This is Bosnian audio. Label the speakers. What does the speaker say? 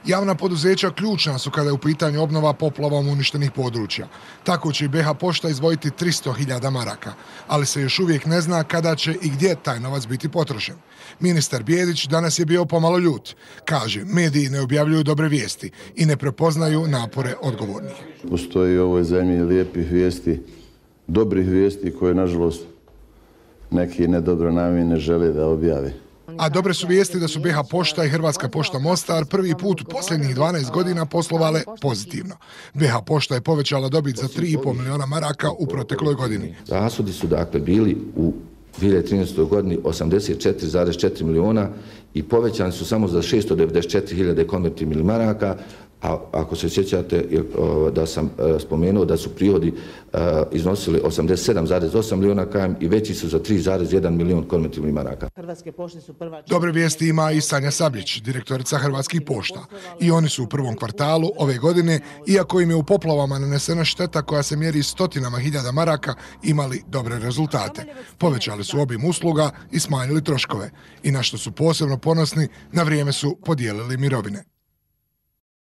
Speaker 1: Javna poduzeća ključna su kada je u pitanju obnova poplavom uništenih područja. Tako će i BiH Pošta izdvojiti 300.000 maraka, ali se još uvijek ne zna kada će i gdje taj novac biti potrošen. Ministar Bijedić danas je bio pomalo ljut. Kaže, mediji ne objavljuju dobre vijesti i ne prepoznaju napore odgovornih.
Speaker 2: Postoji u ovoj zemlji lijepih vijesti, dobrih vijesti koje, nažalost, neki nedobronamjerni ne žele da objave.
Speaker 1: A dobre su vijesti da su BiH Pošta i Hrvatska pošta Mostar prvi put u posljednjih 12 godina poslovale pozitivno. BiH Pošta je povećala dobit za 3,5 milijuna maraka u protekloj godini.
Speaker 3: Rashodi su dakle bili u 2013. godini 84,4 milijuna i povećani su samo za 694.000 konvertibilnih maraka, a ako se sjećate da sam spomenuo da su prihodi iznosili 87,8 milijuna km i veći su za 3,1 milijun konvertibilnih maraka.
Speaker 1: Dobre vijesti ima i Sanja Sabljić, direktorica Hrvatskih pošta. I oni su u prvom kvartalu ove godine, iako im je u poplavama nanesena šteta koja se mjeri stotinama hiljada maraka, imali dobre rezultate. Povećali su obim usluga i smanjili troškove. I na što su posebno ponosni, na vrijeme su podijelili mirovine.